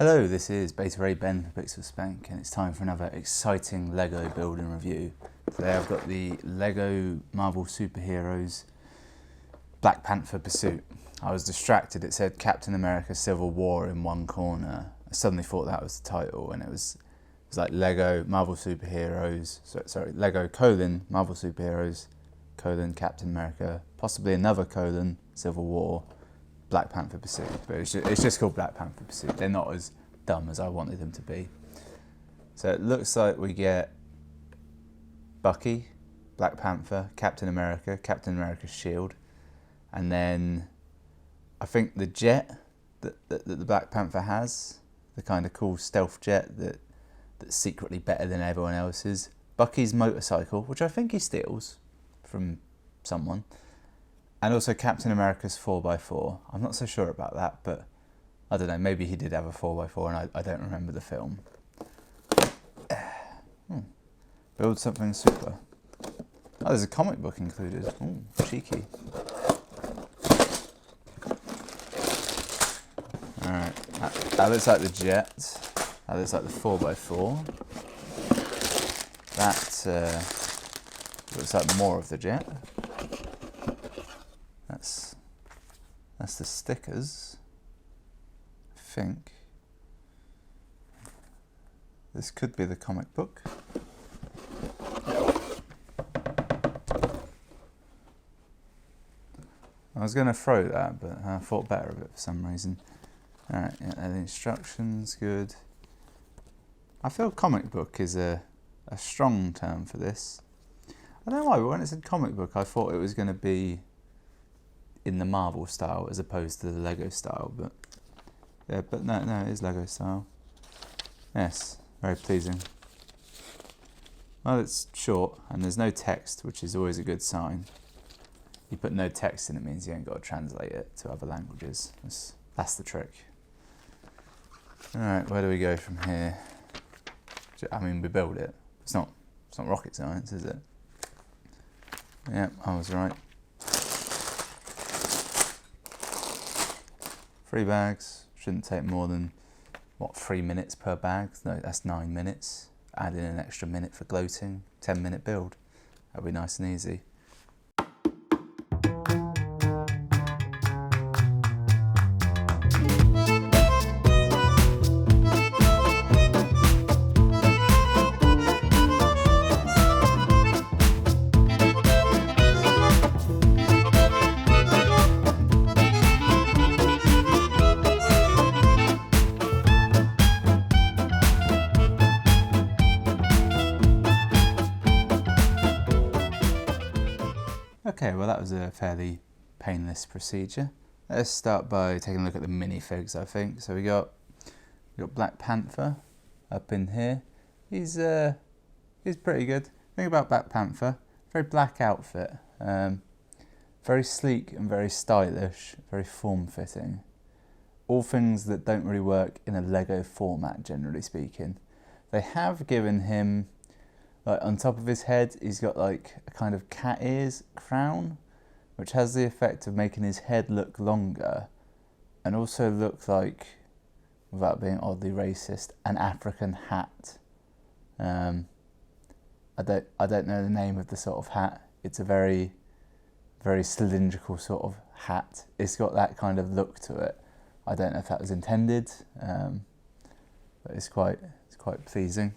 Hello, this is Beta Ray Ben for Pixel Spank, and it's time for another exciting LEGO building review. Today I've got the LEGO Marvel Superheroes Black Panther Pursuit. I was distracted, it said Captain America Civil War in one corner. I suddenly thought that was the title, and it was like LEGO Marvel Superheroes, sorry, LEGO colon Marvel Superheroes colon Captain America, possibly another colon Civil War, Black Panther Pursuit, but it's just called Black Panther Pursuit. They're not as dumb as I wanted them to be. So it looks like we get Bucky, Black Panther, Captain America's shield, and then I think the jet that the Black Panther has, the kind of cool stealth jet that's secretly better than everyone else's. Bucky's motorcycle, which I think he steals from someone. And also Captain America's 4x4. I'm not so sure about that, but I don't know, maybe he did have a 4x4 and I don't remember the film. Build something super. Oh, there's a comic book included. Ooh, cheeky. Alright, that looks like the jet. That looks like the 4x4. That looks like more of the jet. That's the stickers, I think. This could be the comic book. I was going to throw that, but I thought better of it for some reason. Alright, yeah, the instructions, good. I feel comic book is a strong term for this. I don't know why, but when it said comic book, I thought it was going to be in the Marvel style as opposed to the Lego style, but yeah, but no, it is Lego style. Yes, very pleasing. Well, it's short and there's no text, which is always a good sign. You put no text in, it means you ain't got to translate it to other languages. That's the trick. Alright, where do we go from here? I mean, we build it. It's not rocket science, is it? Yep, I was right. 3 bags, shouldn't take more than, what, 3 minutes per bag? No, that's 9 minutes. Add in an extra minute for gloating, 10-minute build. That'll be nice and easy. Okay, well that was a fairly painless procedure. Let's start by taking a look at the minifigs, I think. So we got Black Panther up in here. He's pretty good. Think about Black Panther, very black outfit, very sleek and very stylish, very form-fitting. All things that don't really work in a Lego format, generally speaking. They have given him, like, on top of his head, he's got like a kind of cat ears crown, which has the effect of making his head look longer and also look like, without being oddly racist, an African hat. I don't know the name of the sort of hat. It's a very, very cylindrical sort of hat. It's got that kind of look to it. I don't know if that was intended, but it's quite pleasing.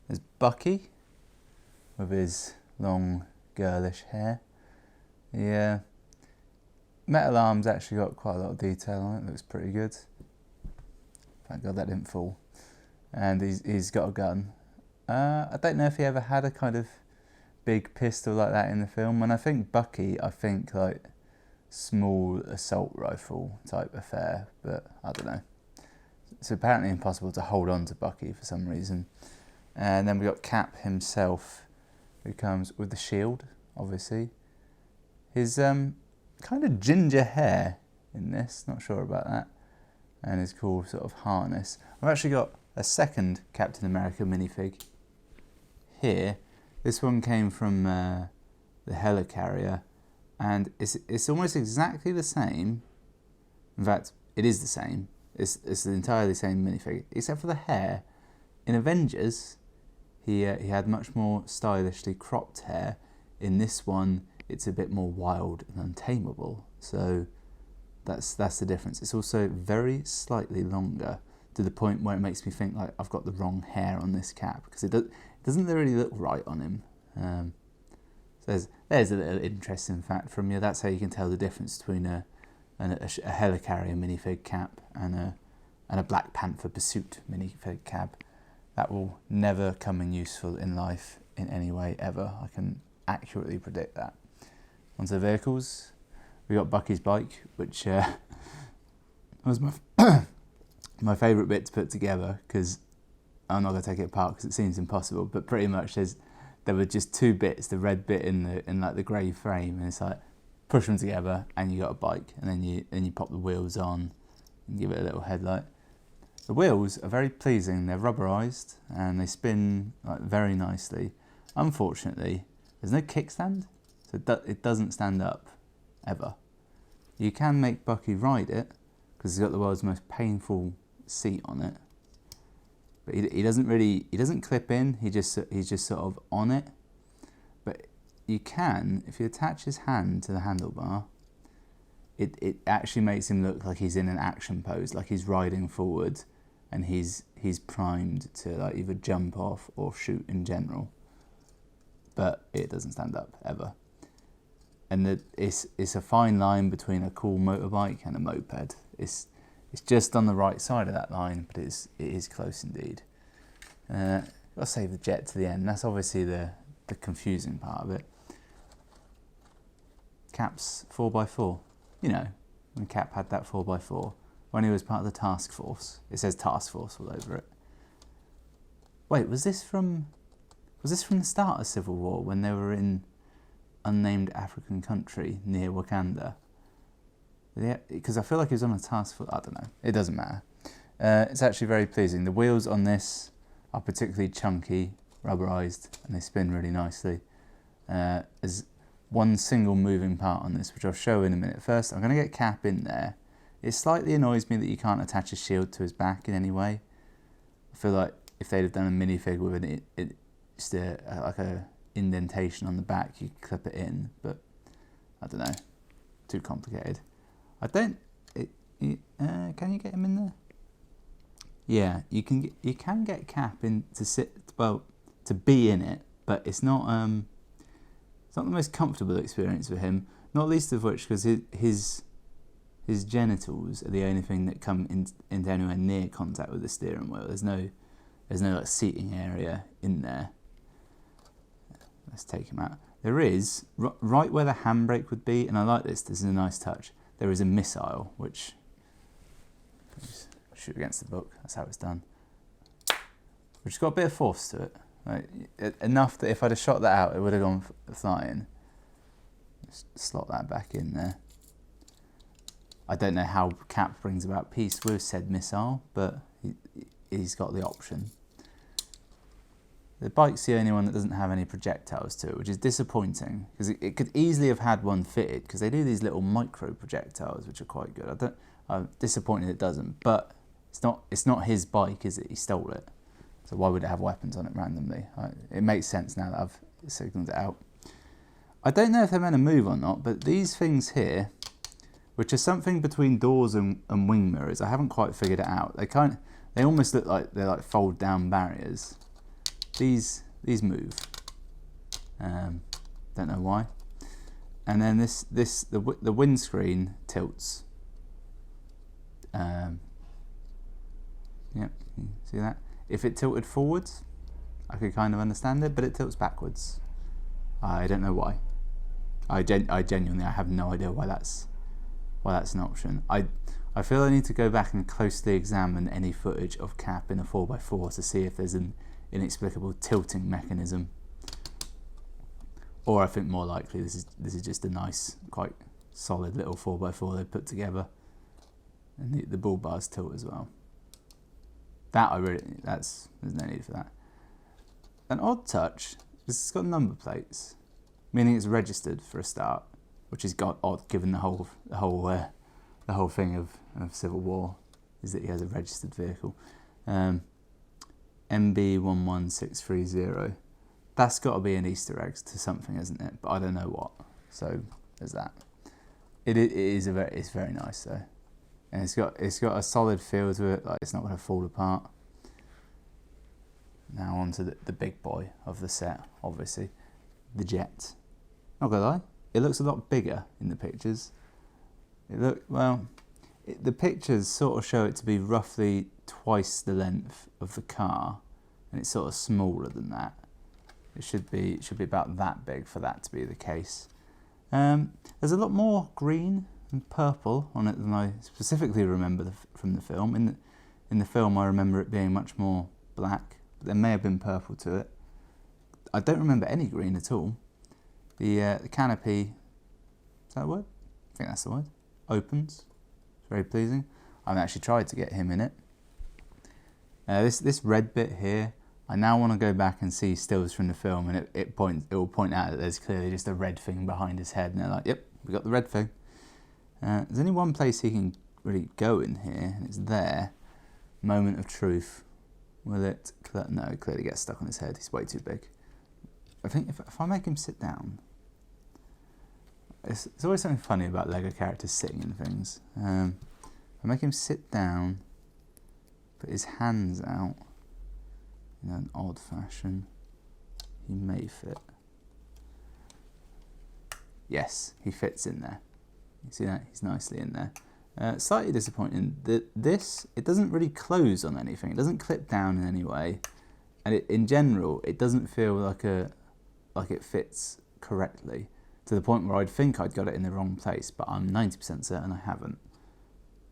There's Bucky with his long girlish hair. Yeah, metal arm's actually got quite a lot of detail on it. Looks pretty good. Thank God that didn't fall. And he's got a gun. I don't know if he ever had a kind of big pistol like that in the film. When I think Bucky, I think like small assault rifle type affair, but I don't know. It's apparently impossible to hold on to Bucky for some reason. And then we got Cap himself, who comes with the shield, obviously. His kind of ginger hair in this, not sure about that. And his cool sort of harness. I've actually got a second Captain America minifig here. This one came from the helicarrier, and it's almost exactly the same. In fact, it is the same. It's the entirely same minifig, except for the hair. In Avengers, he had much more stylishly cropped hair. In this one, it's a bit more wild and untamable. So that's the difference. It's also very slightly longer, to the point where it makes me think like I've got the wrong hair on this cap, because it doesn't really look right on him. So there's a little interesting fact from you. That's how you can tell the difference between a helicarrier minifig cap and a Black Panther Pursuit minifig cap. That will never come in useful in life in any way ever. I can accurately predict that. Onto the vehicles, we got Bucky's bike, which was my favourite bit to put together, because I'm not going to take it apart because it seems impossible, but pretty much there were just two bits, the red bit in like the grey frame, and it's like push them together and you got a bike, and then you pop the wheels on and give it a little headlight. The wheels are very pleasing. They're rubberized and they spin like very nicely. Unfortunately, there's no kickstand, so it doesn't stand up ever. You can make Bucky ride it because he's got the world's most painful seat on it, but he doesn't clip in. He's just sort of on it. But you can, if you attach his hand to the handlebar, it actually makes him look like he's in an action pose, like he's riding forward, and he's primed to like either jump off or shoot in general. But it doesn't stand up ever. And it's a fine line between a cool motorbike and a moped. It's just on the right side of that line, but it is close indeed. I'll save the Jet to the end. That's obviously the confusing part of it. Cap's 4x4. You know, when Cap had that 4x4, when he was part of the task force. It says task force all over it. Wait, was this from the start of Civil War, when they were in unnamed African country near Wakanda? Yeah, because I feel like he was on a task force. I don't know. It doesn't matter. It's actually very pleasing. The wheels on this are particularly chunky, rubberized, and they spin really nicely. There's one single moving part on this, which I'll show in a minute. First, I'm going to get Cap in there. It slightly annoys me that you can't attach a shield to his back in any way. I feel like if they'd have done a minifig with just like a indentation on the back, you could clip it in, but I don't know. Too complicated. Can you get him in there? Yeah, you can get Cap in to be in it, but it's not the most comfortable experience for him. Not least of which because his genitals are the only thing that come into anywhere near contact with the steering wheel. There's no like seating area in there. Let's take him out. There is right where the handbrake would be, and I like this. This is a nice touch. There is a missile which just shoot against the book. That's how it's done. Which has got a bit of force to it. Like, enough that if I'd have shot that out, it would have gone flying. Just slot that back in there. I don't know how Cap brings about peace with said missile, but he's got the option. The bike's the only one that doesn't have any projectiles to it, which is disappointing, because it could easily have had one fitted, because they do these little micro projectiles, which are quite good. I'm disappointed it doesn't, but it's not his bike, is it? He stole it. So why would it have weapons on it randomly? It makes sense now that I've signalled it out. I don't know if they're meant to move or not, but these things here, which are something between doors and wing mirrors, I haven't quite figured it out. They almost look like they're like fold down barriers. These move. Don't know why. And then the windscreen tilts. Yep, see that? If it tilted forwards, I could kind of understand it, but it tilts backwards. I don't know why. I genuinely have no idea why that's an option. I feel I need to go back and closely examine any footage of Cap in a 4x4 to see if there's an inexplicable tilting mechanism, or I think more likely this is just a nice, quite solid little 4x4 they put together, and the bull bars tilt as well. There's no need for that. An odd touch is it's got number plates, meaning it's registered for a start, which is odd given the whole thing of Civil War. is that he has a registered vehicle. MB11630. That's got to be an Easter egg to something, isn't it? But I don't know what. So there's that. It's very nice though, and it's got a solid feel to it. Like it's not going to fall apart. Now on to the big boy of the set, obviously, the Jet. Not gonna lie, it looks a lot bigger in the pictures. The pictures sort of show it to be roughly twice the length of the car, and it's sort of smaller than that. It should be about that big for that to be the case. There's a lot more green and purple on it than I specifically remember from the film. In the film, I remember it being much more black, but there may have been purple to it. I don't remember any green at all. The canopy, is that a word? I think that's the word. Opens. It's very pleasing. I've actually tried to get him in it. This red bit here, I now want to go back and see stills from the film, and it will point out that there's clearly just a red thing behind his head, and they're like, yep, we got the red thing. There's only one place he can really go in here, and it's there. Moment of truth. Will it? No, it clearly gets stuck on his head. He's way too big. I think if I make him sit down, it's always something funny about Lego characters sitting in things. If I make him sit down, put his hands out in an odd fashion, he may fit. Yes, he fits in there. You see that? He's nicely in there. Slightly disappointing that it doesn't really close on anything. It doesn't clip down in any way, and in general, it doesn't feel like it fits correctly to the point where I'd think I'd got it in the wrong place, but I'm 90% certain I haven't.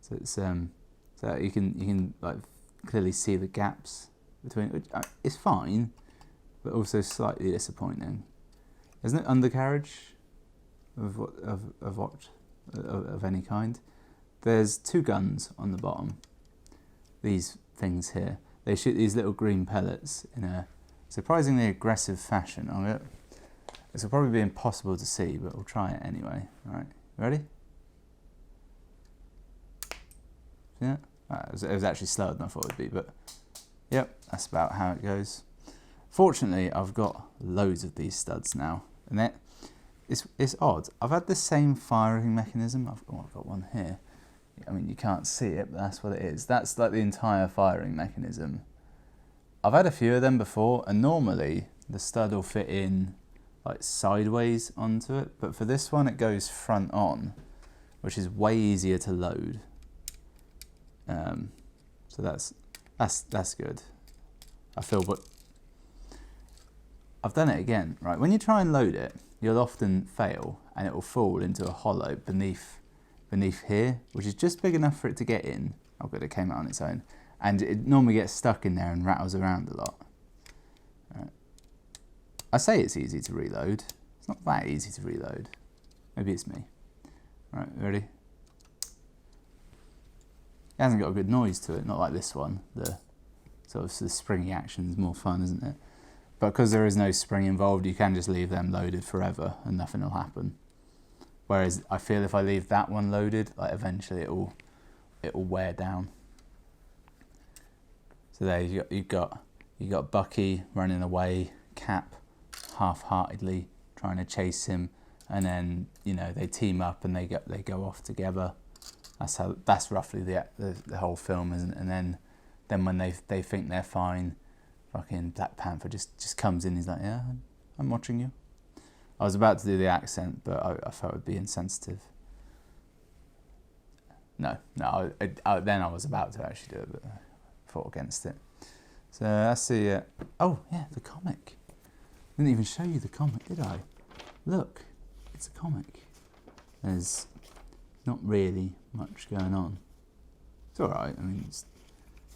So it's so you can like clearly see the gaps between, which is fine, but also slightly disappointing. There's no undercarriage of any kind. There's two guns on the bottom. These things here, they shoot these little green pellets in a surprisingly aggressive fashion. This will probably be impossible to see, but we'll try it anyway. All right, ready? See that? It was actually slower than I thought it would be, but yep, that's about how it goes. Fortunately, I've got loads of these studs now, and it's odd. I've had the same firing mechanism. I've got one here. I mean, you can't see it, but that's what it is. That's like the entire firing mechanism. I've had a few of them before, and normally the stud will fit in like sideways onto it, but for this one it goes front on, which is way easier to load. So that's good. I feel, but I've done it again, right? When you try and load it, you'll often fail, and it will fall into a hollow beneath here, which is just big enough for it to get in. Oh good, it came out on its own. And it normally gets stuck in there and rattles around a lot. Right. I say it's easy to reload. It's not that easy to reload. Maybe it's me. Right, ready? It hasn't got a good noise to it, not like this one. The sort of the springy action is more fun, isn't it? But because there is no spring involved, you can just leave them loaded forever and nothing will happen. Whereas I feel if I leave that one loaded, like eventually it will wear down. So there you got Bucky running away, Cap half-heartedly trying to chase him, and then they team up and they go off together. That's roughly the whole film, isn't it? And then when they think they're fine, fucking Black Panther just comes in. He's like, yeah, I'm watching you. I was about to do the accent, but I felt it would be insensitive. No, then I was about to actually do it, but I fought against it. So that's the, oh yeah, the comic. I didn't even show you the comic, did I? Look, it's a comic. There's not really much going on. It's alright, I mean, it's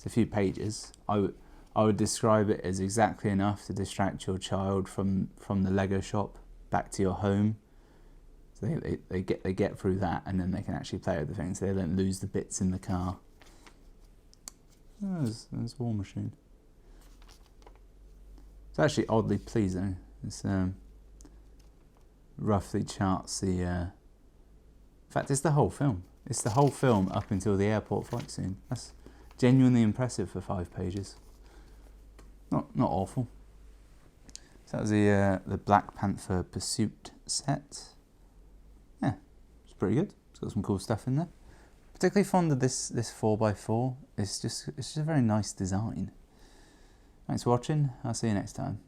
a few pages. I would describe it as exactly enough to distract your child from the Lego shop back to your home. So they get through that, and then they can actually play with the things. So they don't lose the bits in the car. Oh, there's War Machine. It's actually oddly pleasing. It's roughly charts the. In fact, it's the whole film. It's the whole film up until the airport fight scene. genuinely impressive for 5 pages. Not awful. So that was the Black Panther Pursuit set. Yeah, it's pretty good. It's got some cool stuff in there. Particularly fond of this 4x4. It's just a very nice design. Thanks for watching. I'll see you next time.